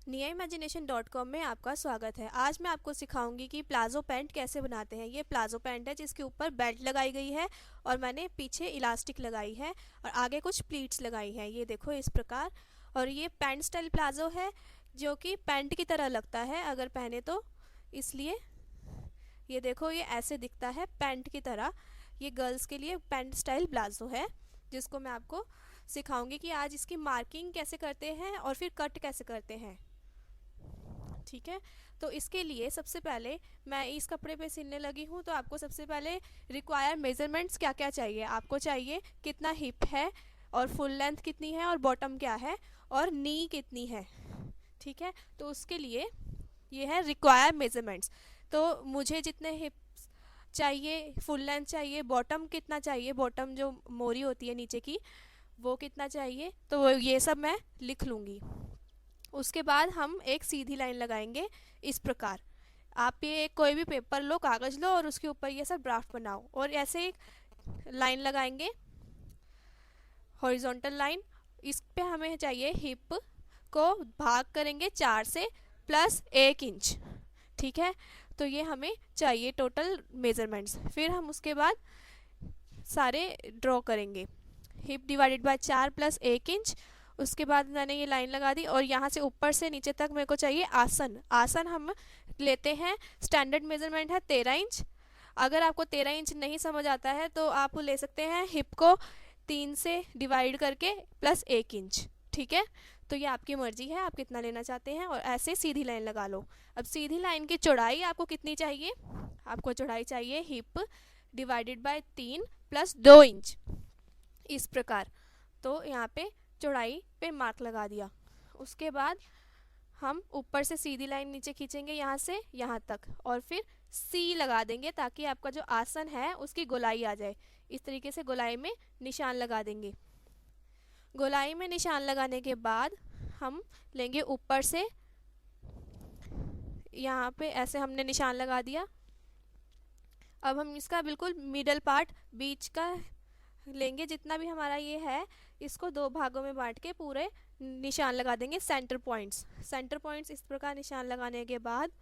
niaimagination.com में आपका स्वागत है। आज मैं आपको सिखाऊंगी कि प्लाजो पैंट कैसे बनाते हैं। ये प्लाजो पैंट है जिसके ऊपर बेल्ट लगाई गई है और मैंने पीछे इलास्टिक लगाई है और आगे कुछ प्लीट्स लगाई हैं। ये देखो इस प्रकार। और ये पैंट स्टाइल प्लाजो है जो कि पैंट की तरह लगता है अगर पहने तो, इसलिए ये देखो ये ऐसे दिखता है पैंट की तरह। ये गर्ल्स के लिए पैंट स्टाइल प्लाजो है जिसको मैं आपको सिखाऊंगी कि आज इसकी मार्किंग कैसे करते हैं और फिर कट कैसे करते हैं। ठीक है, तो इसके लिए सबसे पहले मैं इस कपड़े पे सिलने लगी हूँ। तो आपको सबसे पहले रिक्वायर मेजरमेंट्स क्या क्या चाहिए। आपको चाहिए कितना हिप है और फुल लेंथ कितनी है और बॉटम क्या है और नी कितनी है। ठीक है, तो उसके लिए ये है रिक्वायर मेजरमेंट्स। तो मुझे जितने हिप चाहिए, फुल लेंथ चाहिए, बॉटम कितना चाहिए, बॉटम जो मोरी होती है नीचे की वो कितना चाहिए, तो ये सब मैं लिख लूँगी। उसके बाद हम एक सीधी लाइन लगाएंगे इस प्रकार। आप ये कोई भी पेपर लो, कागज़ लो और उसके ऊपर ये सब ड्राफ्ट बनाओ और ऐसे एक लाइन लगाएंगे, हॉरिजॉन्टल लाइन। इस पे हमें चाहिए हिप को भाग करेंगे 4 से प्लस 1 इंच। ठीक है, तो ये हमें चाहिए टोटल मेजरमेंट्स। फिर हम उसके बाद सारे ड्रॉ करेंगे। Hip divided by 4 plus 1 inch. उसके बाद मैंने ये लाइन लगा दी और यहाँ से ऊपर से नीचे तक मेरे को चाहिए आसन। आसन हम लेते हैं, स्टैंडर्ड मेजरमेंट है 13 इंच। अगर आपको 13 इंच नहीं समझ आता है तो आप ले सकते हैं हिप को 3 से डिवाइड करके प्लस 1 इंच। ठीक है, तो ये आपकी मर्जी है आप कितना लेना चाहते हैं। और ऐसे सीधी लाइन लगा लो। अब सीधी लाइन की चौड़ाई आपको कितनी चाहिए। आपको चौड़ाई चाहिए hip divided by 3 plus 2 inch, इस प्रकार। तो यहाँ पे चौड़ाई पे मार्क लगा दिया। उसके बाद हम ऊपर से सीधी लाइन नीचे खींचेंगे यहाँ से यहाँ तक और फिर सी लगा देंगे ताकि आपका जो आसन है उसकी गोलाई आ जाए। इस तरीके से गोलाई में निशान लगा देंगे। गोलाई में निशान लगाने के बाद हम लेंगे ऊपर से, यहाँ पे ऐसे हमने निशान लगा दिया। अब हम इसका बिल्कुल मिडल पार्ट बीच का लेंगे, जितना भी हमारा ये है इसको 2 भागों में बांट के पूरे निशान लगा देंगे, सेंटर पॉइंट्स। सेंटर पॉइंट्स इस प्रकार निशान लगाने के बाद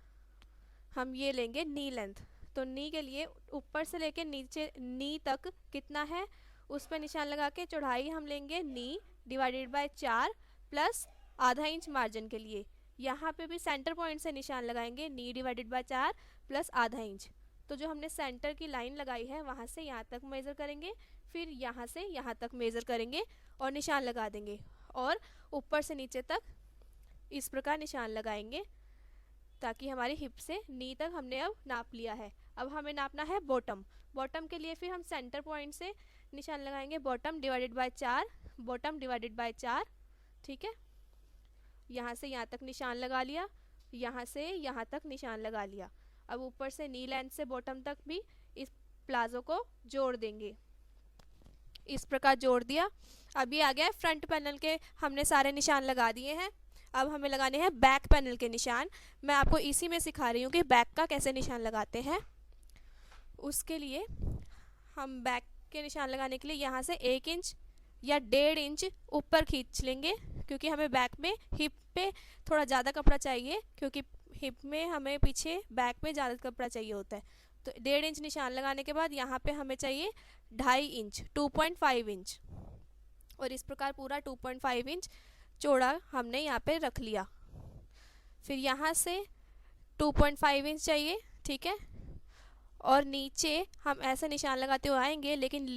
हम ये लेंगे नी लेंथ। तो नी के लिए ऊपर से लेके नीचे नी तक कितना है उस पर निशान लगा के चौड़ाई हम लेंगे नी डिवाइडेड बाय 4 प्लस आधा इंच मार्जिन के लिए। यहाँ पे भी सेंटर पॉइंट से निशान लगाएंगे नी डिवाइडेड बाय 4 प्लस आधा इंच। तो जो हमने सेंटर की लाइन लगाई है वहाँ से यहाँ तक मेज़र करेंगे, फिर यहाँ से यहाँ तक मेज़र करेंगे और निशान लगा देंगे और ऊपर से नीचे तक इस प्रकार निशान लगाएंगे ताकि हमारी हिप से नी तक हमने अब नाप लिया है। अब हमें नापना है बॉटम। बॉटम के लिए फिर हम सेंटर पॉइंट से निशान लगाएंगे bottom divided by 4, bottom divided by 4। ठीक है, यहाँ से यहाँ तक निशान लगा लिया, यहाँ से यहाँ तक निशान लगा लिया। अब ऊपर से नी लेंथ से बॉटम तक भी इस प्लाजो को जोड़ देंगे, इस प्रकार जोड़ दिया। अब ये आ गया फ्रंट पैनल के, हमने सारे निशान लगा दिए हैं। अब हमें लगाने हैं बैक पैनल के निशान। मैं आपको इसी में सिखा रही हूँ कि बैक का कैसे निशान लगाते हैं। उसके लिए हम बैक के निशान लगाने के लिए यहाँ से 1 इंच या 1.5 इंच ऊपर खींच लेंगे, क्योंकि हमें बैक में हिप पे थोड़ा ज़्यादा कपड़ा चाहिए, क्योंकि हिप में हमें पीछे बैक में ज़्यादा कपड़ा चाहिए होता है। तो 1.5 इंच निशान लगाने के बाद यहाँ पे हमें चाहिए 2.5 इंच, 2.5 इंच। और इस प्रकार पूरा 2.5 इंच चौड़ा हमने यहाँ पे रख लिया। फिर यहाँ से 2.5 इंच चाहिए। ठीक है, और नीचे हम ऐसे निशान लगाते हुए आएंगे, लेकिन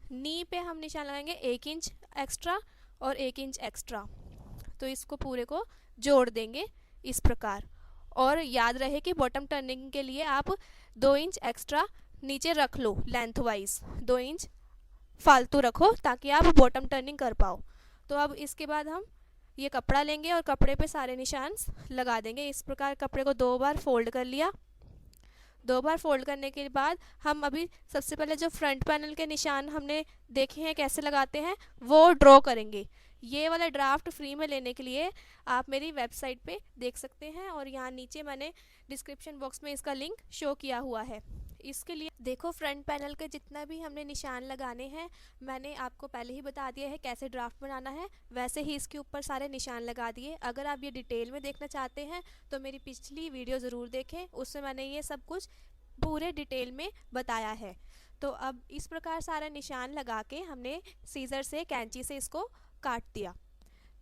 नी पे हम निशान लगाएंगे 1 इंच एक्स्ट्रा और 1 इंच एक्स्ट्रा। तो इसको पूरे को जोड़ देंगे इस प्रकार। और याद रहे कि बॉटम टर्निंग के लिए आप 2 इंच एक्स्ट्रा नीचे रख लो, लेंथ वाइज 2 इंच फालतू रखो ताकि आप बॉटम टर्निंग कर पाओ। तो अब इसके बाद हम ये कपड़ा लेंगे और कपड़े पे सारे निशान लगा देंगे। इस प्रकार कपड़े को 2 बार फोल्ड कर लिया। 2 बार फोल्ड करने के बाद हम अभी सबसे पहले जो फ्रंट पैनल के निशान हमने देखे हैं कैसे लगाते हैं वो ड्रॉ करेंगे। ये वाला ड्राफ्ट फ्री में लेने के लिए आप मेरी वेबसाइट पे देख सकते हैं और यहाँ नीचे मैंने डिस्क्रिप्शन बॉक्स में इसका लिंक शो किया हुआ है। इसके लिए देखो फ्रंट पैनल के जितना भी हमने निशान लगाने हैं मैंने आपको पहले ही बता दिया है कैसे ड्राफ्ट बनाना है, वैसे ही इसके ऊपर सारे निशान लगा दिए। अगर आप ये डिटेल में देखना चाहते हैं तो मेरी पिछली वीडियो ज़रूर देखें, उसमें मैंने ये सब कुछ पूरे डिटेल में बताया है। तो अब इस प्रकार सारा निशान लगा के हमने सीजर से कैंची से इसको काट दिया।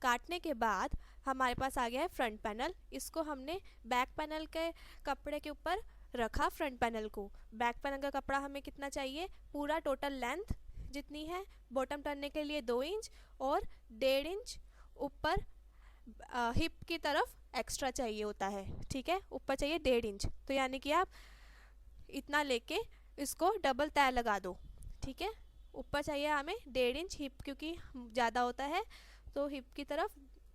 काटने के बाद हमारे पास आ गया है फ्रंट पैनल। इसको हमने बैक पैनल के कपड़े के ऊपर रखा। फ्रंट पैनल को, बैक पैनल का कपड़ा हमें कितना चाहिए, पूरा टोटल लेंथ जितनी है बॉटम टर्नने के लिए 2 इंच और 1.5 इंच ऊपर हिप की तरफ एक्स्ट्रा चाहिए होता है। ठीक है, ऊपर चाहिए 1.5 इंच, तो यानी कि आप इतना लेके इसको डबल तय लगा दो। ठीक है, ऊपर चाहिए हमें 1.5 इंच, हिप क्योंकि ज़्यादा होता है तो हिप की तरफ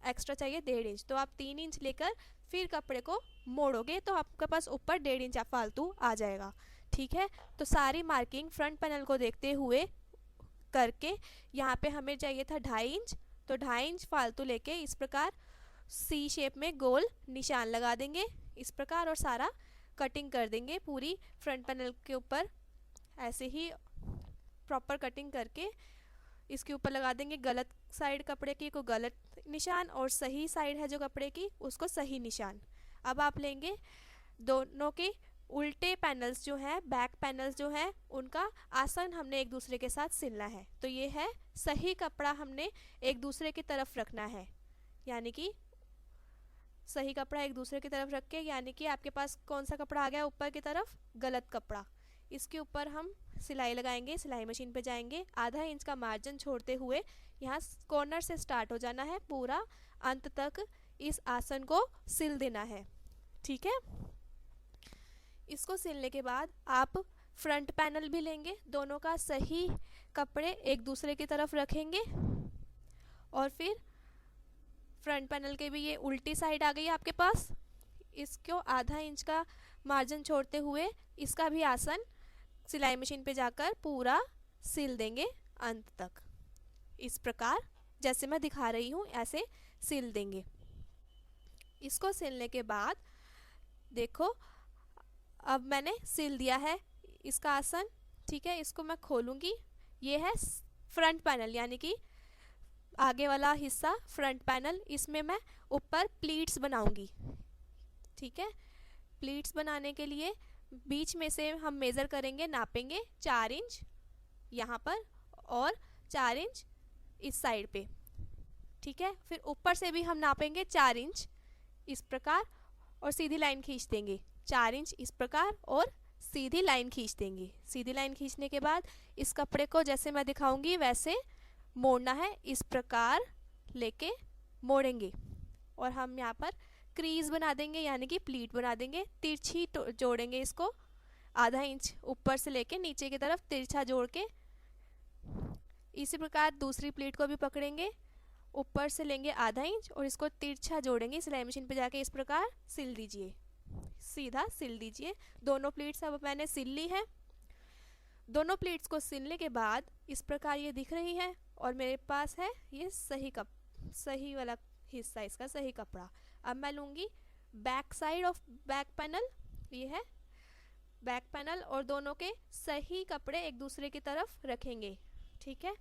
एक्स्ट्रा चाहिए 1.5 इंच। तो आप 3 इंच लेकर फिर कपड़े को मोड़ोगे तो आपके पास ऊपर 1.5 इंच फालतू आ जाएगा। ठीक है, तो सारी मार्किंग फ्रंट पैनल को देखते हुए करके यहाँ पे हमें चाहिए था 2.5 इंच, तो 2.5 इंच फालतू लेके इस प्रकार सी शेप में गोल निशान लगा देंगे इस प्रकार, और सारा कटिंग कर देंगे पूरी फ्रंट पैनल के ऊपर। ऐसे ही प्रॉपर कटिंग करके इसके ऊपर लगा देंगे गलत साइड कपड़े की को गलत निशान, और सही साइड है जो कपड़े की उसको सही निशान। अब आप लेंगे दोनों के उल्टे पैनल्स जो हैं, बैक पैनल्स जो हैं, उनका आसन हमने एक दूसरे के साथ सिलना है। तो ये है सही कपड़ा हमने एक दूसरे की तरफ रखना है, यानी कि सही कपड़ा एक दूसरे की तरफ रख के, यानी कि आपके पास कौन सा कपड़ा आ गया ऊपर की तरफ, गलत कपड़ा। इसके ऊपर हम सिलाई लगाएंगे, सिलाई मशीन पे जाएंगे, आधा इंच का मार्जिन छोड़ते हुए यहाँ कॉर्नर से स्टार्ट हो जाना है, पूरा अंत तक इस आसन को सिल देना है। ठीक है, इसको सिलने के बाद आप फ्रंट पैनल भी लेंगे, दोनों का सही कपड़े एक दूसरे की तरफ रखेंगे, और फिर फ्रंट पैनल के भी ये उल्टी साइड आ गई है आपके पास, इसको आधा इंच का मार्जिन छोड़ते हुए इसका भी आसन सिलाई मशीन पे जाकर पूरा सिल देंगे अंत तक। इस प्रकार जैसे मैं दिखा रही हूँ ऐसे सिल देंगे। इसको सिलने के बाद देखो अब मैंने सिल दिया है इसका आसन। ठीक है, इसको मैं खोलूँगी। ये है फ्रंट पैनल, यानी कि आगे वाला हिस्सा फ्रंट पैनल। इसमें मैं ऊपर प्लीट्स बनाऊंगी। ठीक है, प्लीट्स बनाने के लिए बीच में से हम मेज़र करेंगे, नापेंगे 4 इंच यहाँ पर और 4 इंच इस साइड पे। ठीक है, फिर ऊपर से भी हम नापेंगे 4 इंच इस प्रकार और सीधी लाइन खींच देंगे 4 इंच इस प्रकार और सीधी लाइन खींच देंगे। सीधी लाइन खींचने के बाद इस कपड़े को जैसे मैं दिखाऊंगी वैसे मोड़ना है, इस प्रकार लेके मोड़ेंगे और हम यहाँ पर क्रीज बना देंगे, यानी कि प्लीट बना देंगे। तिरछी जोड़ेंगे इसको, आधा इंच ऊपर से लेके नीचे की तरफ तिरछा जोड़ के। इसी प्रकार दूसरी प्लीट को भी पकड़ेंगे, ऊपर से लेंगे आधा इंच और इसको तिरछा जोड़ेंगे। सिलाई मशीन पे जाके इस प्रकार सिल दीजिए, सीधा सिल दीजिए। दोनों प्लीट्स अब मैंने सिल ली है। दोनों प्लीट्स को सिलने के बाद इस प्रकार ये दिख रही है और मेरे पास है ये सही वाला हिस्सा, इसका सही कपड़ा। अब मैं लूँगी back side of back panel, ये है बैक पैनल, और दोनों के सही कपड़े एक दूसरे की तरफ रखेंगे। ठीक है,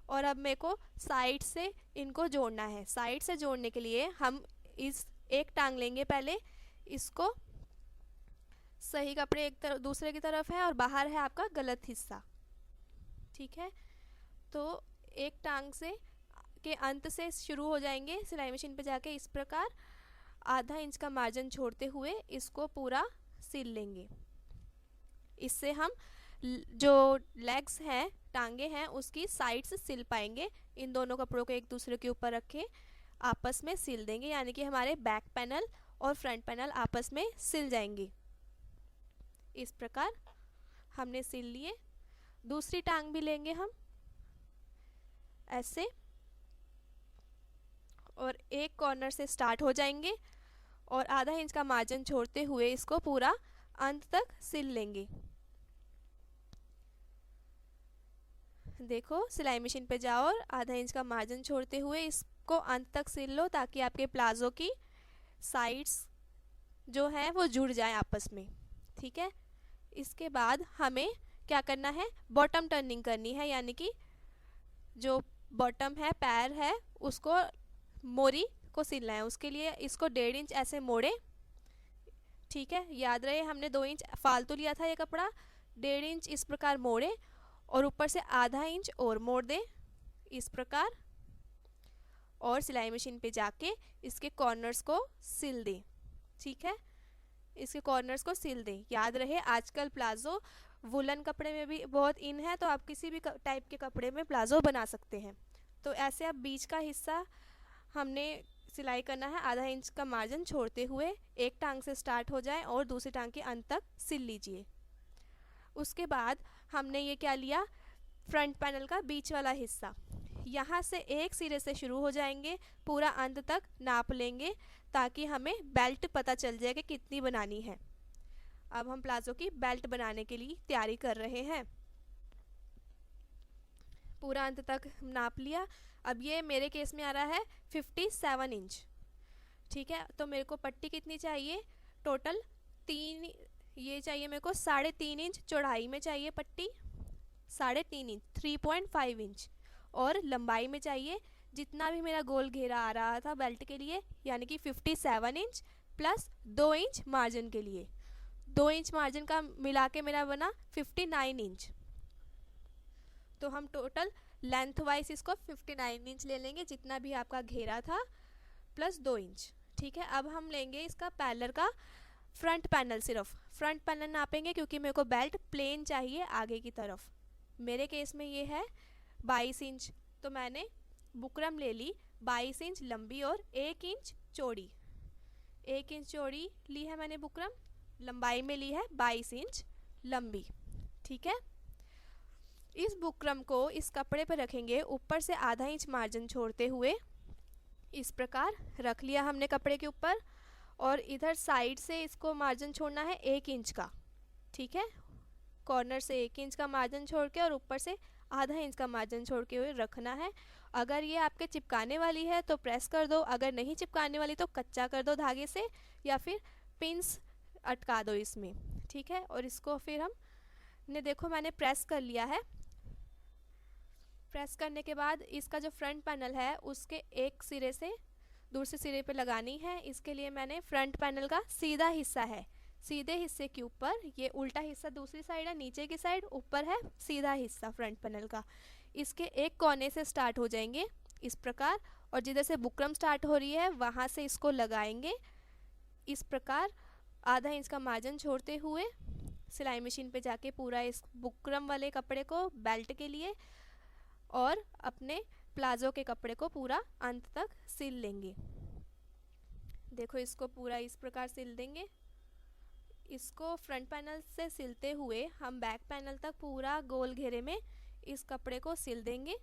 और अब मेरे को साइड से इनको जोड़ना है। साइड से जोड़ने के लिए हम इस एक टांग लेंगे, पहले इसको सही कपड़े एक दूसरे की तरफ है और बाहर है आपका गलत हिस्सा। ठीक है, तो एक टांग से के अंत से शुरू हो जाएंगे सिलाई मशीन पे जाके इस प्रकार आधा इंच का मार्जिन छोड़ते हुए इसको पूरा सिल लेंगे। इससे हम जो लेग्स हैं, टांगे हैं, उसकी साइड से सिल पाएंगे। इन दोनों कपड़ों को एक दूसरे के ऊपर रखे आपस में सिल देंगे, यानी कि हमारे बैक पैनल और फ्रंट पैनल आपस में सिल जाएंगे। इस प्रकार हमने सिल लिए। दूसरी टांग भी लेंगे हम ऐसे और एक कॉर्नर से स्टार्ट हो जाएंगे और आधा इंच का मार्जिन छोड़ते हुए इसको पूरा अंत तक सिल लेंगे। देखो सिलाई मशीन पे जाओ और आधा इंच का मार्जिन छोड़ते हुए इसको अंत तक सिल लो, ताकि आपके प्लाजो की साइड्स जो है वो जुड़ जाए आपस में। ठीक है, इसके बाद हमें क्या करना है, बॉटम टर्निंग करनी है, यानी कि जो बॉटम है, पैर है, उसको मोरी को सिलना है। उसके लिए इसको 1.5 इंच ऐसे मोड़े, ठीक है, याद रहे हमने 2 इंच फालतू लिया था ये कपड़ा। 1.5 इंच इस प्रकार मोड़े और ऊपर से आधा इंच और मोड़ दें इस प्रकार, और सिलाई मशीन पे जाके इसके कॉर्नर्स को सिल दें। ठीक है, इसके कॉर्नर्स को सिल दें। याद रहे आजकल प्लाजो वुलन कपड़े में भी बहुत इन है, तो आप किसी भी टाइप के कपड़े में प्लाजो बना सकते हैं। तो ऐसे अब बीच का हिस्सा हमने सिलाई करना है, आधा इंच का मार्जिन छोड़ते हुए एक टांग से स्टार्ट हो जाए और दूसरी टांग के अंत तक सिल लीजिए। उसके बाद हमने ये क्या लिया, फ्रंट पैनल का बीच वाला हिस्सा, यहाँ से एक सिरे से शुरू हो जाएंगे, पूरा अंत तक नाप लेंगे ताकि हमें बेल्ट पता चल जाए कि कितनी बनानी है। अब हम प्लाजो की बेल्ट बनाने के लिए तैयारी कर रहे हैं। पूरा अंत तक नाप लिया। अब ये मेरे केस में आ रहा है 57 इंच। ठीक है, तो मेरे को पट्टी कितनी चाहिए, टोटल 3, ये चाहिए मेरे को 3.5 इंच चौड़ाई में चाहिए पट्टी, 3.5 इंच 3.5 इंच, और लंबाई में चाहिए जितना भी मेरा गोल घेरा आ रहा था बेल्ट के लिए, यानी कि 57 इंच प्लस 2 इंच मार्जिन के लिए, 2 इंच मार्जिन का मिला के मेरा बना 59 इंच। तो हम टोटल लेंथ वाइज इसको 59 इंच ले लेंगे, जितना भी आपका घेरा था प्लस 2 इंच। ठीक है, अब हम लेंगे इसका पैनल का फ्रंट पैनल, सिर्फ फ्रंट पैनल नापेंगे क्योंकि मेरे को बेल्ट प्लेन चाहिए आगे की तरफ। मेरे केस में ये है 22 इंच, तो मैंने बुकरम ले ली 22 इंच लंबी और 1 इंच चौड़ी, 1 इंच चौड़ी ली है मैंने बुकरम, लंबाई में ली है 22 इंच लंबी। ठीक है, इस बुकरम को इस कपड़े पर रखेंगे, ऊपर से आधा इंच मार्जिन छोड़ते हुए इस प्रकार रख लिया हमने कपड़े के ऊपर, और इधर साइड से इसको मार्जिन छोड़ना है 1 इंच का। ठीक है, कॉर्नर से 1 इंच का मार्जिन छोड़ के और ऊपर से आधा इंच का मार्जिन छोड़ के हुए रखना है। अगर ये आपके चिपकाने वाली है तो प्रेस कर दो, अगर नहीं चिपकाने वाली तो कच्चा कर दो धागे से, या फिर पिंस अटका दो इसमें। ठीक है, और इसको फिर हमने देखो मैंने प्रेस कर लिया है। प्रेस करने के बाद इसका जो फ्रंट पैनल है उसके एक सिरे से दूसरे सिरे पे लगानी है। इसके लिए मैंने फ्रंट पैनल का सीधा हिस्सा है, सीधे हिस्से के ऊपर, ये उल्टा हिस्सा दूसरी साइड है, नीचे की साइड ऊपर है सीधा हिस्सा फ्रंट पैनल का, इसके एक कोने से स्टार्ट हो जाएंगे इस प्रकार, और जिधर से बुकरम स्टार्ट हो रही है वहाँ से इसको लगाएंगे इस प्रकार, आधा इंच का मार्जिन छोड़ते हुए सिलाई मशीन पे जाके पूरा इस बुकरम वाले कपड़े को बेल्ट के लिए और अपने प्लाजो के कपड़े को पूरा अंत तक सिल लेंगे। देखो इसको पूरा इस प्रकार सिल देंगे। इसको फ्रंट पैनल से सिलते हुए हम बैक पैनल तक पूरा गोल घेरे में इस कपड़े को सिल देंगे,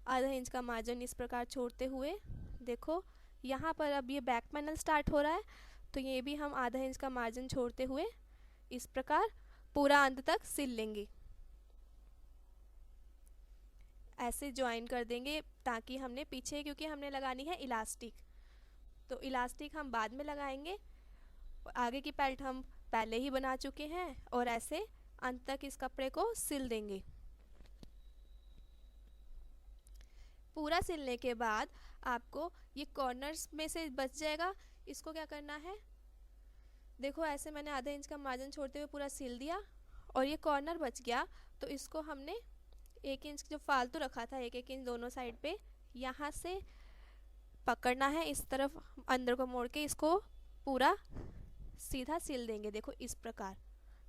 आधा इंच का मार्जिन इस प्रकार छोड़ते हुए। देखो यहाँ पर अब ये बैक पैनल स्टार्ट हो रहा है, तो ये भी हम आधा इंच का मार्जिन छोड़ते हुए इस प्रकार पूरा अंत तक सिल लेंगे। ऐसे ज्वाइन कर देंगे ताकि हमने पीछे, क्योंकि हमने लगानी है इलास्टिक, तो इलास्टिक हम बाद में लगाएंगे। आगे की बेल्ट हम पहले ही बना चुके हैं, और ऐसे अंत तक इस कपड़े को सिल देंगे। पूरा सिलने के बाद आपको ये कॉर्नर्स में से बच जाएगा, इसको क्या करना है, देखो ऐसे मैंने आधा इंच का मार्जिन छोड़ते हुए पूरा सिल दिया, और ये कॉर्नर बच गया, तो इसको हमने 1 इंच जो फालतू रखा था 1-1 इंच दोनों साइड पे, यहाँ से पकड़ना है, इस तरफ अंदर को मोड़ के इसको पूरा सीधा सिल देंगे। देखो इस प्रकार।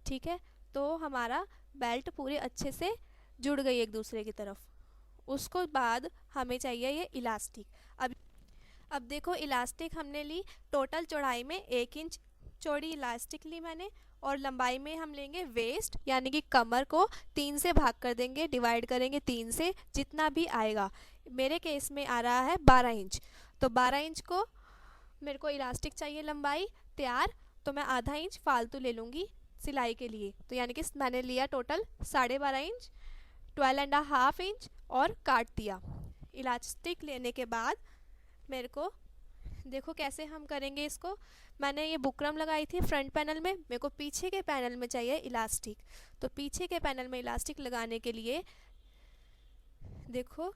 ठीक है, तो हमारा बेल्ट पूरे अच्छे से जुड़ गई एक दूसरे की तरफ। उसको बाद हमें चाहिए ये इलास्टिक। अब देखो इलास्टिक हमने ली, टोटल चौड़ाई में 1 इंच चौड़ी इलास्टिक ली मैंने, और लंबाई में हम लेंगे वेस्ट यानी कि कमर को 3 से भाग कर देंगे, डिवाइड करेंगे 3 से, जितना भी आएगा। मेरे केस में आ रहा है 12 इंच, तो 12 इंच को मेरे को इलास्टिक चाहिए लंबाई तैयार, तो मैं आधा इंच फालतू ले लूँगी सिलाई के लिए, तो यानी कि मैंने लिया टोटल 12.5 इंच, 12.5 इंच और काट दिया। इलास्टिक लेने के बाद मेरे को देखो कैसे हम करेंगे इसको। मैंने ये बुकरम लगाई थी फ्रंट पैनल में, मेरे को पीछे के पैनल में चाहिए इलास्टिक। तो पीछे के पैनल में इलास्टिक लगाने के लिए देखो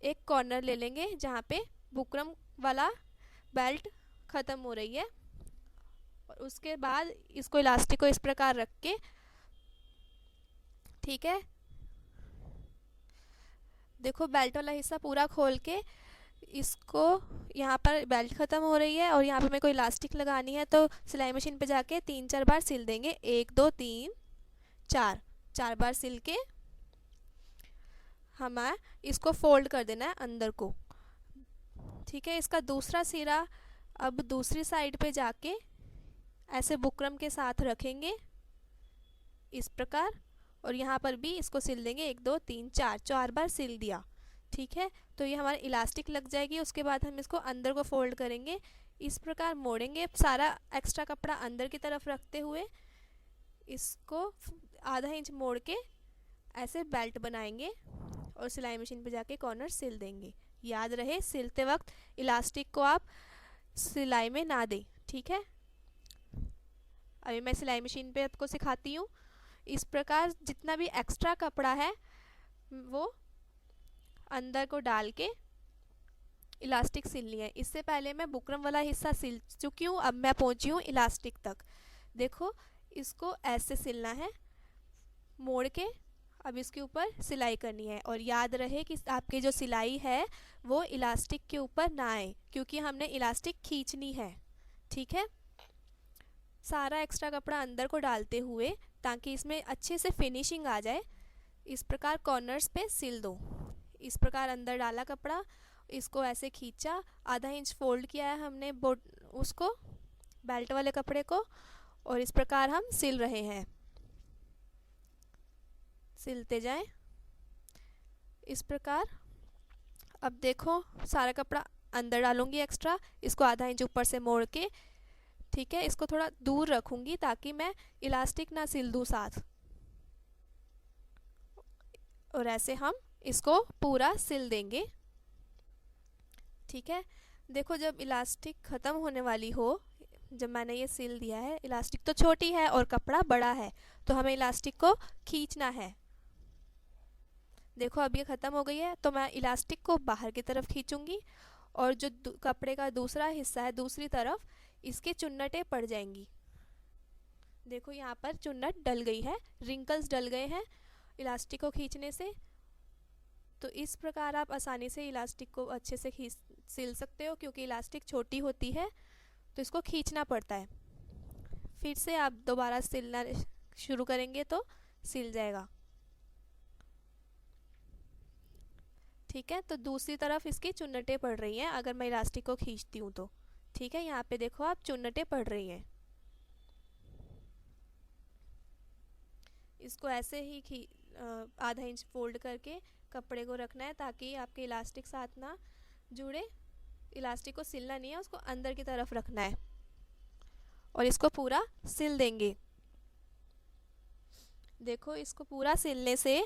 एक कॉर्नर ले लेंगे जहाँ पे बुकरम वाला बेल्ट ख़त्म हो रही है, और उसके बाद इसको इलास्टिक को इस प्रकार रख के, ठीक है, देखो बेल्ट वाला हिस्सा पूरा खोल के इसको, यहाँ पर बेल्ट ख़त्म हो रही है और यहाँ पे मेरे को इलास्टिक लगानी है, तो सिलाई मशीन पे जाके 3-4 बार सिल देंगे। 1 2 3 4, 4 बार सिल के हमें इसको फोल्ड कर देना है अंदर को, ठीक है। इसका दूसरा सिरा अब दूसरी साइड पे जाके ऐसे बुकरम के साथ रखेंगे इस प्रकार, और यहाँ पर भी इसको सिल देंगे 1 2 3 4, 4 बार सिल दिया, ठीक है। तो ये हमारी इलास्टिक लग जाएगी। उसके बाद हम इसको अंदर को फोल्ड करेंगे, इस प्रकार मोड़ेंगे, सारा एक्स्ट्रा कपड़ा अंदर की तरफ रखते हुए इसको आधा इंच मोड़ के ऐसे बेल्ट बनाएंगे और सिलाई मशीन पे जाके कॉर्नर सिल देंगे। याद रहे सिलते वक्त इलास्टिक को आप सिलाई में ना दें, ठीक है। अभी मैं सिलाई मशीन पे आपको सिखाती हूँ। इस प्रकार जितना भी एक्स्ट्रा कपड़ा है वो अंदर को डाल के इलास्टिक सिलनी है। इससे पहले मैं बुकरम वाला हिस्सा सिल चुकी हूँ, अब मैं पहुँची हूँ इलास्टिक तक। देखो इसको ऐसे सिलना है मोड़ के, अब इसके ऊपर सिलाई करनी है। और याद रहे कि आपकी जो सिलाई है वो इलास्टिक के ऊपर ना आए, क्योंकि हमने इलास्टिक खींचनी है, ठीक है। सारा एक्स्ट्रा कपड़ा अंदर को डालते हुए ताकि इसमें अच्छे से फिनिशिंग आ जाए, इस प्रकार कॉर्नर्स पे सिल दो। इस प्रकार अंदर डाला कपड़ा, इसको ऐसे खींचा, आधा इंच फोल्ड किया है हमने उसको बेल्ट वाले कपड़े को, और इस प्रकार हम सिल रहे हैं। सिलते जाएं इस प्रकार। अब देखो सारा कपड़ा अंदर डालूंगी एक्स्ट्रा, इसको आधा इंच ऊपर से मोड़ के, ठीक है, इसको थोड़ा दूर रखूंगी ताकि मैं इलास्टिक ना सिल दूँ साथ, और ऐसे हम इसको पूरा सिल देंगे, ठीक है। देखो जब इलास्टिक ख़त्म होने वाली हो, जब मैंने ये सिल दिया है, इलास्टिक तो छोटी है और कपड़ा बड़ा है, तो हमें इलास्टिक को खींचना है। देखो अब ये ख़त्म हो गई है, तो मैं इलास्टिक को बाहर की तरफ खींचूंगी, और जो कपड़े का दूसरा हिस्सा है दूसरी तरफ, इसके चुन्नटें पड़ जाएंगी। देखो यहाँ पर चुन्नट डल गई है, रिंकल्स डल गए हैं इलास्टिक को खींचने से। तो इस प्रकार आप आसानी से इलास्टिक को अच्छे से सिल सकते हो, क्योंकि इलास्टिक छोटी होती है तो इसको खींचना पड़ता है। फिर से आप दोबारा सिलना शुरू करेंगे तो सिल जाएगा, ठीक है। तो दूसरी तरफ इसकी चुन्नटें पड़ रही हैं अगर मैं इलास्टिक को खींचती हूँ तो, ठीक है। यहाँ पे देखो आप चुन्नटें पड़ रही हैं। इसको ऐसे ही आधा इंच फोल्ड करके कपड़े को रखना है ताकि आपके इलास्टिक साथ ना जुड़े। इलास्टिक को सिलना नहीं है, उसको अंदर की तरफ रखना है, और इसको पूरा सिल देंगे। देखो इसको पूरा सिलने से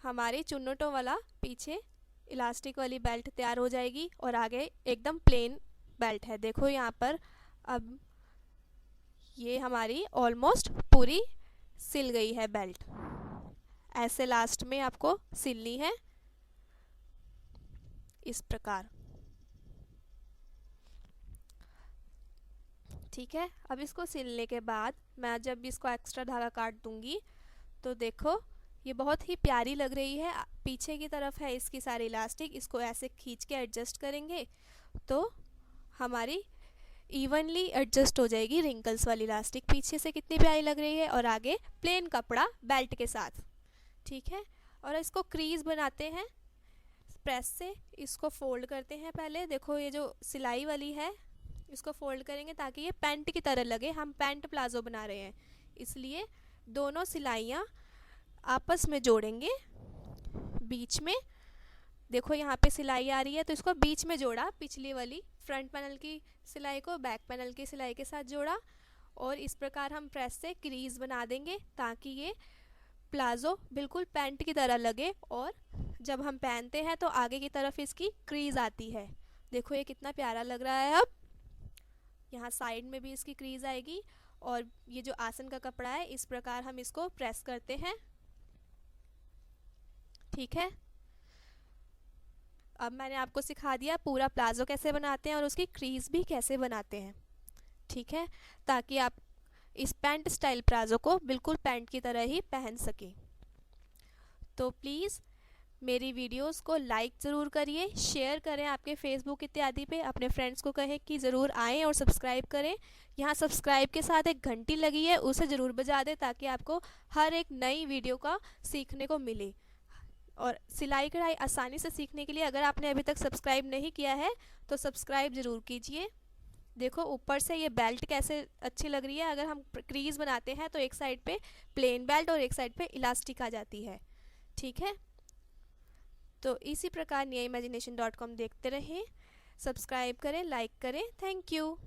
हमारी चुन्नटों वाला पीछे इलास्टिक वाली बेल्ट तैयार हो जाएगी, और आगे एकदम प्लेन बेल्ट है। देखो यहाँ पर अब ये हमारी ऑलमोस्ट पूरी सिल गई है बेल्ट। ऐसे लास्ट में आपको सिलनी है इस प्रकार, ठीक है। अब इसको सिलने के बाद मैं जब इसको एक्स्ट्रा धागा काट दूंगी तो देखो ये बहुत ही प्यारी लग रही है। पीछे की तरफ है इसकी सारी इलास्टिक, इसको ऐसे खींच के एडजस्ट करेंगे तो हमारी इवनली एडजस्ट हो जाएगी रिंकल्स वाली इलास्टिक। पीछे से कितनी प्यारी लग रही है, और आगे प्लेन कपड़ा बेल्ट के साथ, ठीक है। और इसको क्रीज बनाते हैं प्रेस से, इसको फोल्ड करते हैं पहले। देखो ये जो सिलाई वाली है इसको फोल्ड करेंगे ताकि ये पैंट की तरह लगे, हम पैंट प्लाजो बना रहे हैं, इसलिए दोनों सिलाइयाँ आपस में जोड़ेंगे बीच में। देखो यहाँ पे सिलाई आ रही है तो इसको बीच में जोड़ा, पिछली वाली फ्रंट पैनल की सिलाई को बैक पैनल की सिलाई के साथ जोड़ा, और इस प्रकार हम प्रेस से क्रीज बना देंगे ताकि ये प्लाजो बिल्कुल पैंट की तरह लगे और जब हम पहनते हैं तो आगे की तरफ इसकी क्रीज आती है। देखो ये कितना प्यारा लग रहा है। अब यहाँ साइड में भी इसकी क्रीज आएगी और ये जो आसन का कपड़ा है इस प्रकार हम इसको प्रेस करते हैं। ठीक है, अब मैंने आपको सिखा दिया पूरा प्लाजो कैसे बनाते हैं और उसकी क्रीज भी कैसे बनाते हैं। ठीक है, ताकि आप इस पैंट स्टाइल प्लाजो को बिल्कुल पैंट की तरह ही पहन सकें। तो प्लीज़ मेरी वीडियोस को लाइक ज़रूर करिए, शेयर करें आपके फेसबुक इत्यादि पे, अपने फ्रेंड्स को कहें कि ज़रूर आएँ और सब्सक्राइब करें। यहाँ सब्सक्राइब के साथ एक घंटी लगी है, उसे ज़रूर बजा दें ताकि आपको हर एक नई वीडियो का सीखने को मिले। और सिलाई कढ़ाई आसानी से सीखने के लिए अगर आपने अभी तक सब्सक्राइब नहीं किया है तो सब्सक्राइब ज़रूर कीजिए। देखो ऊपर से ये बेल्ट कैसे अच्छी लग रही है। अगर हम क्रीज बनाते हैं तो एक साइड पे प्लेन बेल्ट और एक साइड पे इलास्टिक आ जाती है। ठीक है, तो इसी प्रकार niya imagination.com देखते रहें, सब्सक्राइब करें, लाइक करें। Thank you.